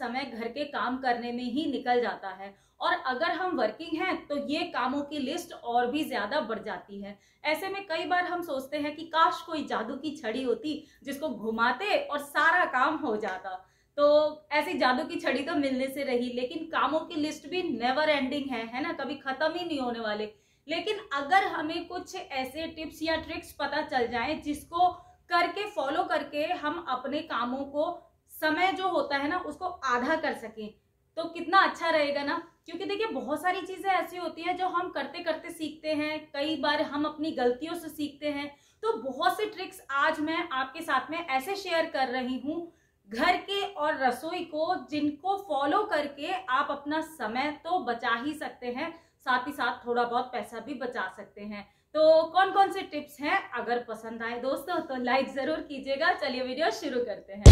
समय घर के काम करने में ही निकल जाता है। और अगर हम वर्किंग हैं तो ये कामों की लिस्ट और भी ज्यादा बढ़ जाती है। ऐसे में कई बार हम सोचते हैं कि काश कोई जादू की छड़ी होती जिसको घुमाते और सारा काम हो जाता। तो ऐसी जादू की छड़ी तो मिलने से रही, लेकिन कामों की लिस्ट भी नेवर एंडिंग है ना, कभी खत्म ही नहीं होने वाले। लेकिन अगर हमें कुछ ऐसे टिप्स या ट्रिक्स पता चल जाए जिसको करके फॉलो करके हम अपने कामों को समय जो होता है ना उसको आधा कर सकें, तो कितना अच्छा रहेगा ना। क्योंकि देखिए बहुत सारी चीजें ऐसी होती है जो हम करते करते सीखते हैं, कई बार हम अपनी गलतियों से सीखते हैं। तो बहुत सी ट्रिक्स आज मैं आपके साथ में ऐसे शेयर कर रही हूँ घर के और रसोई को, जिनको फॉलो करके आप अपना समय तो बचा ही सकते हैं, साथ ही साथ थोड़ा बहुत पैसा भी बचा सकते हैं। तो कौन कौन से टिप्स हैं, अगर पसंद आए दोस्तों तो लाइक जरूर कीजिएगा। चलिए वीडियो शुरू करते हैं।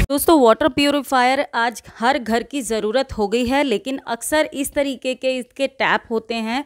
दोस्तों वाटर प्यूरिफायर आज हर घर की ज़रूरत हो गई है, लेकिन अक्सर इस तरीके के इसके टैप होते हैं।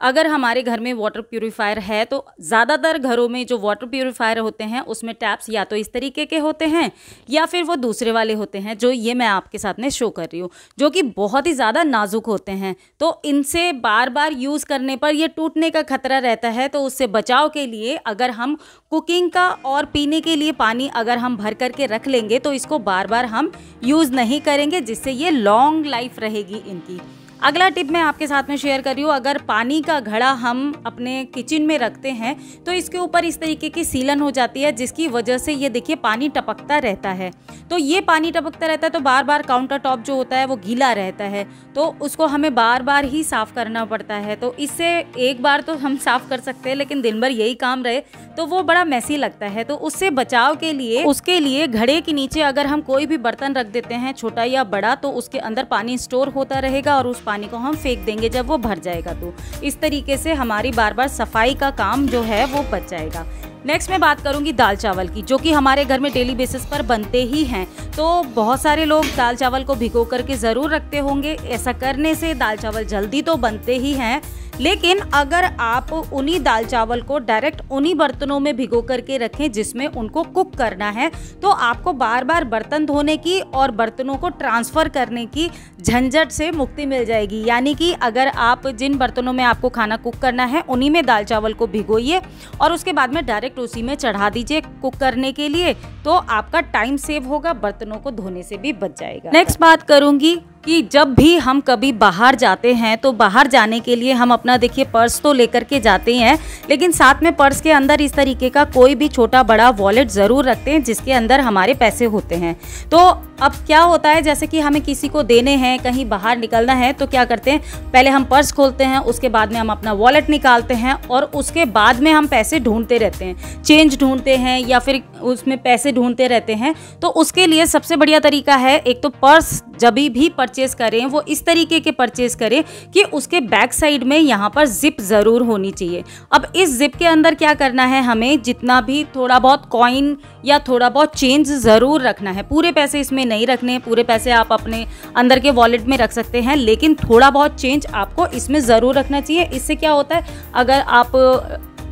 अगर हमारे घर में वाटर प्यूरिफायर है तो ज़्यादातर घरों में जो वाटर प्यूरिफायर होते हैं उसमें टैप्स या तो इस तरीके के होते हैं या फिर वो दूसरे वाले होते हैं जो ये मैं आपके साथ में शो कर रही हूँ, जो कि बहुत ही ज़्यादा नाजुक होते हैं। तो इनसे बार बार यूज़ करने पर ये टूटने का खतरा रहता है। तो उससे बचाव के लिए अगर हम कुकिंग का और पीने के लिए पानी अगर हम भर करके रख लेंगे तो इसको बार बार हम यूज़ नहीं करेंगे, जिससे ये लॉन्ग लाइफ रहेगी इनकी। अगला टिप मैं आपके साथ में शेयर कर रही हूँ। अगर पानी का घड़ा हम अपने किचन में रखते हैं तो इसके ऊपर इस तरीके की सीलन हो जाती है, जिसकी वजह से ये देखिए पानी टपकता रहता है। तो ये पानी टपकता रहता है तो बार बार काउंटर टॉप जो होता है वो गीला रहता है, तो उसको हमें बार बार ही साफ़ करना पड़ता है। तो इससे एक बार तो हम साफ़ कर सकते हैं, लेकिन दिन भर यही काम रहे तो वो बड़ा मैसी लगता है। तो उससे बचाव के लिए उसके लिए घड़े के नीचे अगर हम कोई भी बर्तन रख देते हैं, छोटा या बड़ा, तो उसके अंदर पानी स्टोर होता रहेगा और उस पानी को हम फेंक देंगे जब वो भर जाएगा। तो इस तरीके से हमारी बार बार सफाई का काम जो है वो बच जाएगा। नेक्स्ट मैं बात करूंगी दाल चावल की, जो कि हमारे घर में डेली बेसिस पर बनते ही हैं। तो बहुत सारे लोग दाल चावल को भिगो करके ज़रूर रखते होंगे। ऐसा करने से दाल चावल जल्दी तो बनते ही हैं, लेकिन अगर आप उन्हीं दाल चावल को डायरेक्ट उन्हीं बर्तनों में भिगो करके रखें जिसमें उनको कुक करना है, तो आपको बार बार बर्तन धोने की और बर्तनों को ट्रांसफ़र करने की झंझट से मुक्ति मिल जाएगी। यानी कि अगर आप जिन बर्तनों में आपको खाना कुक करना है उन्हीं में दाल चावल को भिगोइए और उसके बाद में डायरेक्ट उसी में चढ़ा दीजिए कुक करने के लिए, तो आपका टाइम सेव होगा, बर्तनों को धोने से भी बच जाएगा। नेक्स्ट बात करूंगी कि जब भी हम कभी बाहर जाते हैं तो बाहर जाने के लिए हम अपना देखिए पर्स तो लेकर के जाते हैं, लेकिन साथ में पर्स के अंदर इस तरीके का कोई भी छोटा बड़ा वॉलेट ज़रूर रखते हैं जिसके अंदर हमारे पैसे होते हैं। तो अब क्या होता है, जैसे कि हमें किसी को देने हैं, कहीं बाहर निकलना है, तो क्या करते हैं, पहले हम पर्स खोलते हैं, उसके बाद में हम अपना वॉलेट निकालते हैं और उसके बाद में हम पैसे ढूंढते रहते हैं, चेंज ढूंढते हैं या फिर उसमें पैसे ढूंढते रहते हैं। तो उसके लिए सबसे बढ़िया तरीका है, एक तो पर्स जब भी परचेज करें वो इस तरीके के परचेज करें कि उसके बैक साइड में यहाँ पर जिप ज़रूर होनी चाहिए। अब इस जिप के अंदर क्या करना है, हमें जितना भी थोड़ा बहुत कॉइन या थोड़ा बहुत चेंज ज़रूर रखना है। पूरे पैसे इसमें नहीं रखने, पूरे पैसे आप अपने अंदर के वॉलेट में रख सकते हैं, लेकिन थोड़ा बहुत चेंज आपको इसमें ज़रूर रखना चाहिए। इससे क्या होता है, अगर आप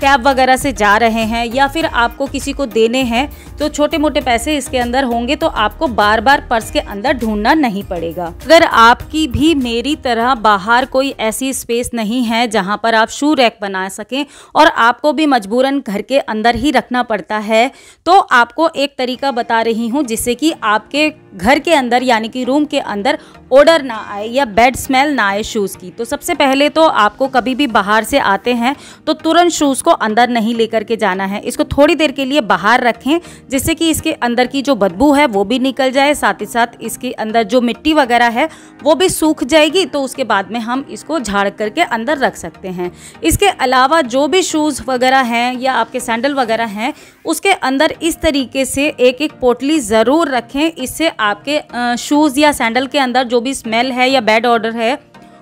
कैब वगैरह से जा रहे हैं या फिर आपको किसी को देने हैं तो छोटे मोटे पैसे इसके अंदर होंगे, तो आपको बार बार पर्स के अंदर ढूंढना नहीं पड़ेगा। अगर आपकी भी मेरी तरह बाहर कोई ऐसी स्पेस नहीं है जहां पर आप शू रैक बना सकें और आपको भी मजबूरन घर के अंदर ही रखना पड़ता है, तो आपको एक तरीका बता रही हूं जिससे कि आपके घर के अंदर यानी कि रूम के अंदर ओडर ना आए या बैड स्मेल ना आए शूज़ की। तो सबसे पहले तो आपको कभी भी बाहर से आते हैं तो तुरंत शूज़ को अंदर नहीं लेकर के जाना है, इसको थोड़ी देर के लिए बाहर रखें जिससे कि इसके अंदर की जो बदबू है वो भी निकल जाए, साथ ही साथ इसके अंदर जो मिट्टी वगैरह है वो भी सूख जाएगी। तो उसके बाद में हम इसको झाड़ करके अंदर रख सकते हैं। इसके अलावा जो भी शूज़ वगैरह हैं या आपके सैंडल वगैरह हैं उसके अंदर इस तरीके से एक एक पोटली ज़रूर रखें, इससे आपके शूज़ या सैंडल के अंदर जो भी स्मेल है या बैड ऑर्डर है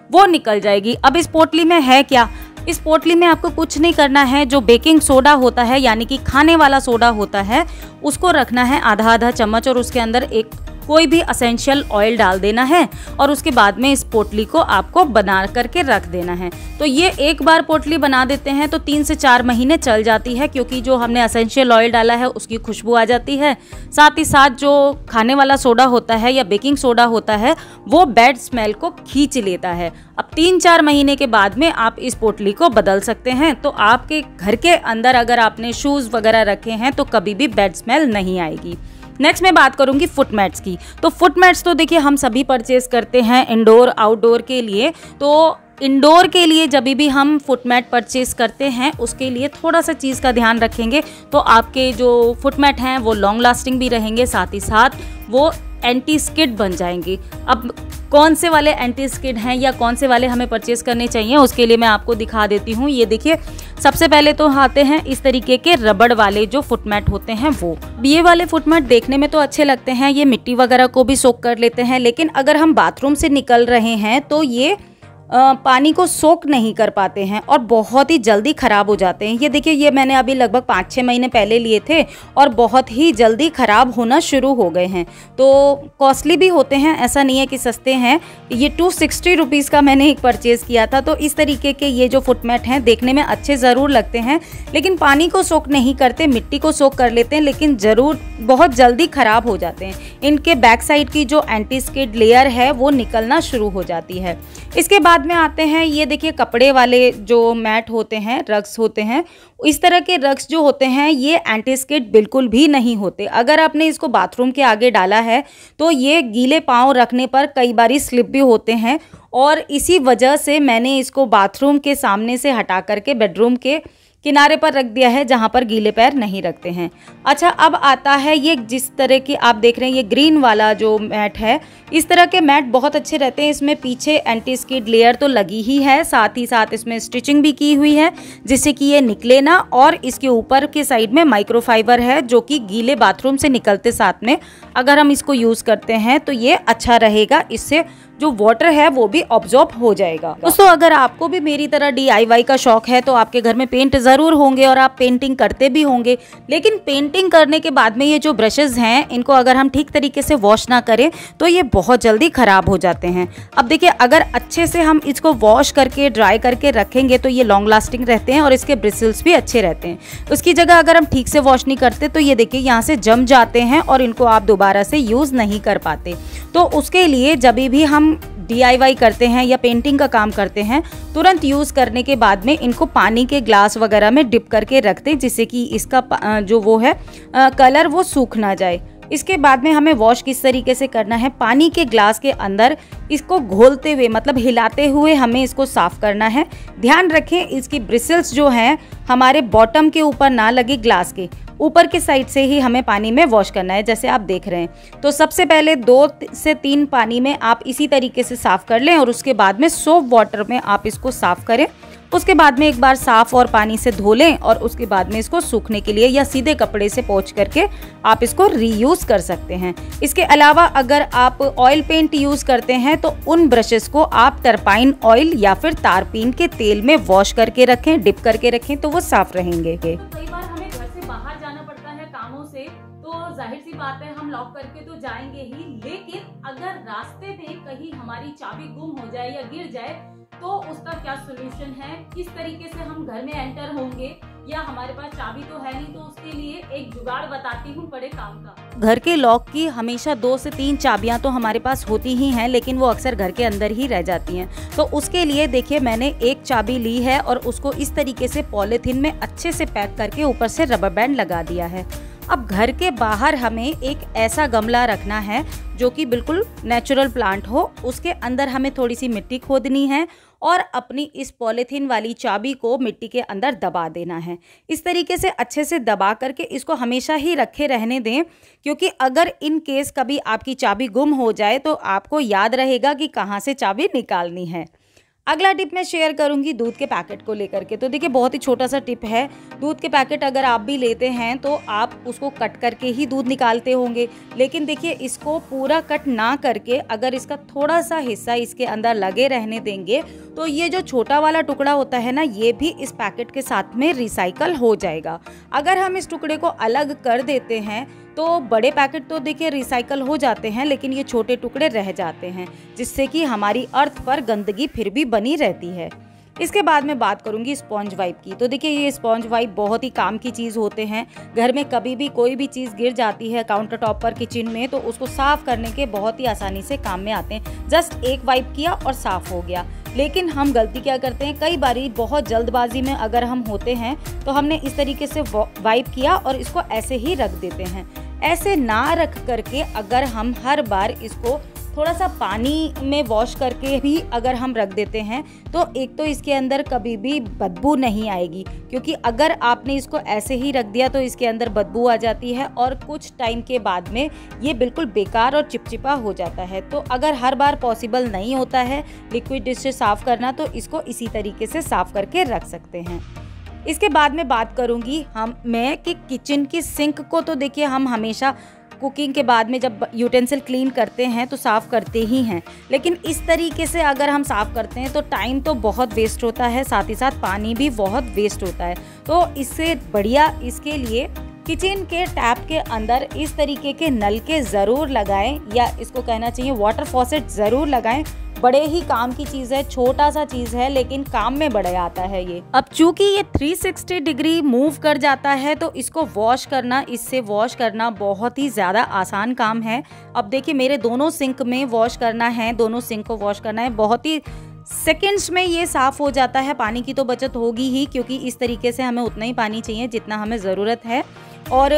वो निकल जाएगी। अब इस पोटली में है क्या, इस पोटली में आपको कुछ नहीं करना है, जो बेकिंग सोडा होता है यानी कि खाने वाला सोडा होता है उसको रखना है आधा आधा चम्मच और उसके अंदर एक कोई भी असेंशियल ऑयल डाल देना है और उसके बाद में इस पोटली को आपको बना करके रख देना है। तो ये एक बार पोटली बना देते हैं तो 3 से 4 महीने चल जाती है, क्योंकि जो हमने असेंशियल ऑयल डाला है उसकी खुशबू आ जाती है। साथ ही साथ जो खाने वाला सोडा होता है या बेकिंग सोडा होता है वो बैड स्मेल को खींच लेता है। अब 3-4 महीने के बाद में आप इस पोटली को बदल सकते हैं। तो आपके घर के अंदर अगर आपने शूज़ वगैरह रखे हैं तो कभी भी बैड स्मेल नहीं आएगी। नेक्स्ट मैं बात करूंगी फुट मैट्स की। तो फुट मैट्स तो देखिए हम सभी परचेज करते हैं इंडोर आउटडोर के लिए। तो इंडोर के लिए जब भी हम फुट मैट परचेज करते हैं उसके लिए थोड़ा सा चीज़ का ध्यान रखेंगे तो आपके जो फुट मैट हैं वो लॉन्ग लास्टिंग भी रहेंगे, साथ ही साथ वो एंटी स्किड बन जाएंगे। अब कौन से वाले एंटी स्किड हैं या कौन से वाले हमें परचेज करने चाहिए उसके लिए मैं आपको दिखा देती हूँ। ये देखिए, सबसे पहले तो आते हैं इस तरीके के रबड़ वाले जो फुट मैट होते हैं वो। ये वाले फुट मैट देखने में तो अच्छे लगते हैं, ये मिट्टी वगैरह को भी सोख कर लेते हैं, लेकिन अगर हम बाथरूम से निकल रहे हैं तो ये पानी को सोख नहीं कर पाते हैं और बहुत ही जल्दी ख़राब हो जाते हैं। ये देखिए, ये मैंने अभी लगभग 5-6 महीने पहले लिए थे और बहुत ही जल्दी ख़राब होना शुरू हो गए हैं। तो कॉस्टली भी होते हैं, ऐसा नहीं है कि सस्ते हैं। ये 260 रुपीज़ का मैंने एक परचेज़ किया था। तो इस तरीके के ये जो फुट मैट हैं देखने में अच्छे ज़रूर लगते हैं, लेकिन पानी को सोख नहीं करते, मिट्टी को सोख कर लेते हैं, लेकिन ज़रूर बहुत जल्दी ख़राब हो जाते हैं। इनके बैक साइड की जो एंटी स्किड लेयर है वो निकलना शुरू हो जाती है। इसके बाद में आते हैं, ये देखिए कपड़े वाले जो मैट होते हैं, रग्स होते हैं, इस तरह के रग्स जो होते हैं ये एंटी स्किड बिल्कुल भी नहीं होते। अगर आपने इसको बाथरूम के आगे डाला है तो ये गीले पांव रखने पर कई बारी स्लिप भी होते हैं और इसी वजह से मैंने इसको बाथरूम के सामने से हटा करके बेडरूम के किनारे पर रख दिया है जहाँ पर गीले पैर नहीं रखते हैं। अच्छा, अब आता है ये जिस तरह की आप देख रहे हैं ये ग्रीन वाला जो मैट है, इस तरह के मैट बहुत अच्छे रहते हैं। इसमें पीछे एंटी स्किड लेयर तो लगी ही है, साथ ही साथ इसमें स्टिचिंग भी की हुई है जिससे कि ये निकले ना, और इसके ऊपर के साइड में माइक्रोफाइबर है जो कि गीले बाथरूम से निकलते साथ में अगर हम इसको यूज़ करते हैं तो ये अच्छा रहेगा। इससे जो वाटर है वो भी ऑब्जॉर्ब हो जाएगा। दोस्तों, अगर आपको भी मेरी तरह DIY का शौक है तो आपके घर में पेंट ज़रूर होंगे और आप पेंटिंग करते भी होंगे, लेकिन पेंटिंग करने के बाद में ये जो ब्रशेज़ हैं इनको अगर हम ठीक तरीके से वॉश ना करें तो ये बहुत जल्दी ख़राब हो जाते हैं। अब देखिए, अगर अच्छे से हम इसको वॉश करके ड्राई करके रखेंगे तो ये लॉन्ग लास्टिंग रहते हैं और इसके ब्रिसल्स भी अच्छे रहते हैं। उसकी जगह अगर हम ठीक से वॉश नहीं करते तो ये देखिए यहाँ से जम जाते हैं और इनको आप दोबारा से यूज़ नहीं कर पाते। तो उसके लिए जब भी हम DIY करते हैं या पेंटिंग का काम करते हैं, तुरंत यूज़ करने के बाद में इनको पानी के ग्लास वगैरह में डिप करके रख दें जिससे कि इसका जो वो है कलर वो सूख ना जाए। इसके बाद में हमें वॉश किस तरीके से करना है, पानी के ग्लास के अंदर इसको घोलते हुए मतलब हिलाते हुए हमें इसको साफ़ करना है। ध्यान रखें इसकी ब्रिसल्स जो हैं हमारे बॉटम के ऊपर ना लगे, ग्लास के ऊपर के साइड से ही हमें पानी में वॉश करना है जैसे आप देख रहे हैं। तो सबसे पहले 2 से 3 पानी में आप इसी तरीके से साफ़ कर लें और उसके बाद में सोप वाटर में आप इसको साफ़ करें। उसके बाद में एक बार साफ़ और पानी से धो लें और उसके बाद में इसको सूखने के लिए या सीधे कपड़े से पोंछ करके आप इसको रीयूज़ कर सकते हैं। इसके अलावा अगर आप ऑयल पेंट यूज़ करते हैं तो उन ब्रशेस को आप टरपाइन ऑयल या फिर तारपीन के तेल में वॉश करके रखें, डिप करके रखें तो वो साफ़ रहेंगे। कई बार हमें घर से बाहर जाना पड़ता है कामों से, तो जाहिर सी बात है हम लॉक करके तो जाएंगे ही, लेकिन अगर रास्ते में कहीं हमारी चाबी गुम हो जाए या गिर जाए तो उसका क्या सोल्यूशन है, किस तरीके से हम घर में एंटर होंगे, या हमारे पास चाबी तो है नहीं, तो उसके लिए एक जुगाड़ बताती हूँ बड़े काम का। घर के लॉक की हमेशा 2 से 3 चाबियां तो हमारे पास होती ही हैं, लेकिन वो अक्सर घर के अंदर ही रह जाती हैं। तो उसके लिए देखिए मैंने एक चाबी ली है और उसको इस तरीके से पॉलीथीन में अच्छे से पैक करके ऊपर से रबर बैंड लगा दिया है। अब घर के बाहर हमें एक ऐसा गमला रखना है जो कि बिल्कुल नेचुरल प्लांट हो, उसके अंदर हमें थोड़ी सी मिट्टी खोदनी है और अपनी इस पॉलीथीन वाली चाबी को मिट्टी के अंदर दबा देना है। इस तरीके से अच्छे से दबा करके इसको हमेशा ही रखे रहने दें, क्योंकि अगर इन केस कभी आपकी चाबी गुम हो जाए तो आपको याद रहेगा कि कहाँ से चाबी निकालनी है। अगला टिप मैं शेयर करूंगी दूध के पैकेट को लेकर के। तो देखिए बहुत ही छोटा सा टिप है। दूध के पैकेट अगर आप भी लेते हैं तो आप उसको कट करके ही दूध निकालते होंगे, लेकिन देखिए इसको पूरा कट ना करके अगर इसका थोड़ा सा हिस्सा इसके अंदर लगे रहने देंगे तो ये जो छोटा वाला टुकड़ा होता है ना, ये भी इस पैकेट के साथ में रिसाइकल हो जाएगा। अगर हम इस टुकड़े को अलग कर देते हैं तो बड़े पैकेट तो देखिए रिसाइकल हो जाते हैं, लेकिन ये छोटे टुकड़े रह जाते हैं, जिससे कि हमारी अर्थ पर गंदगी फिर भी बनी रहती है। इसके बाद मैं बात करूंगी स्पॉन्ज वाइप की। तो देखिए ये स्पॉन्ज वाइप बहुत ही काम की चीज़ होते हैं। घर में कभी भी कोई भी चीज़ गिर जाती है काउंटर टॉप पर, किचन में, तो उसको साफ़ करने के बहुत ही आसानी से काम में आते हैं। जस्ट एक वाइप किया और साफ़ हो गया। लेकिन हम गलती क्या करते हैं, कई बारी बहुत जल्दबाजी में अगर हम होते हैं तो हमने इस तरीके से वाइप किया और इसको ऐसे ही रख देते हैं। ऐसे ना रख करके अगर हम हर बार इसको थोड़ा सा पानी में वॉश करके भी अगर हम रख देते हैं तो एक तो इसके अंदर कभी भी बदबू नहीं आएगी, क्योंकि अगर आपने इसको ऐसे ही रख दिया तो इसके अंदर बदबू आ जाती है और कुछ टाइम के बाद में ये बिल्कुल बेकार और चिपचिपा हो जाता है। तो अगर हर बार पॉसिबल नहीं होता है लिक्विड डिश से साफ़ करना, तो इसको इसी तरीके से साफ़ करके रख सकते हैं। इसके बाद में बात करूँगी मैं कि किचन की सिंक को तो देखिए हम हमेशा कुकिंग के बाद में जब यूटेंसिल क्लीन करते हैं तो साफ़ करते ही हैं, लेकिन इस तरीके से अगर हम साफ़ करते हैं तो टाइम तो बहुत वेस्ट होता है, साथ ही साथ पानी भी बहुत वेस्ट होता है। तो इससे बढ़िया इसके लिए किचन के टैप के अंदर इस तरीके के नल के ज़रूर लगाएं, या इसको कहना चाहिए वाटर फॉसेट ज़रूर लगाएं। बड़े ही काम की चीज़ है, छोटा सा चीज़ है लेकिन काम में बड़ा आता है ये। अब चूंकि ये 360 डिग्री मूव कर जाता है तो इसको वॉश करना, इससे वॉश करना बहुत ही ज़्यादा आसान काम है। अब देखिए मेरे दोनों सिंक में वॉश करना है, दोनों सिंक को वॉश करना है, बहुत ही सेकंड्स में ये साफ़ हो जाता है। पानी की तो बचत होगी ही, क्योंकि इस तरीके से हमें उतना ही पानी चाहिए जितना हमें ज़रूरत है। और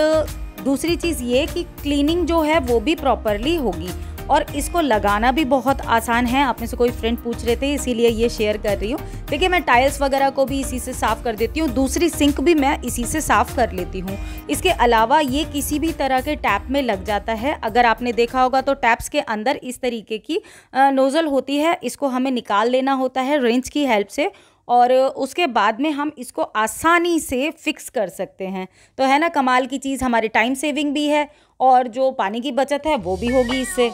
दूसरी चीज़ ये कि क्लीनिंग जो है वो भी प्रॉपरली होगी, और इसको लगाना भी बहुत आसान है। आप में से कोई फ्रेंड पूछ रहे थे, इसीलिए ये शेयर कर रही हूँ। देखिए मैं टाइल्स वगैरह को भी इसी से साफ़ कर देती हूँ, दूसरी सिंक भी मैं इसी से साफ़ कर लेती हूँ। इसके अलावा ये किसी भी तरह के टैप में लग जाता है। अगर आपने देखा होगा तो टैप्स के अंदर इस तरीके की नोज़ल होती है, इसको हमें निकाल लेना होता है रेंच की हेल्प से, और उसके बाद में हम इसको आसानी से फिक्स कर सकते हैं। तो है ना कमाल की चीज़, हमारे टाइम सेविंग भी है और जो पानी की बचत है वो भी होगी इससे।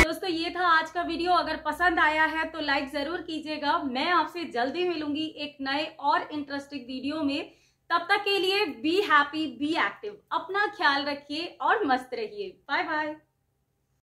दोस्तों ये था आज का वीडियो। अगर पसंद आया है तो लाइक ज़रूर कीजिएगा। मैं आपसे जल्दी मिलूंगी एक नए और इंटरेस्टिंग वीडियो में। तब तक के लिए बी हैप्पी, बी एक्टिव, अपना ख्याल रखिए और मस्त रहिए। Bye bye.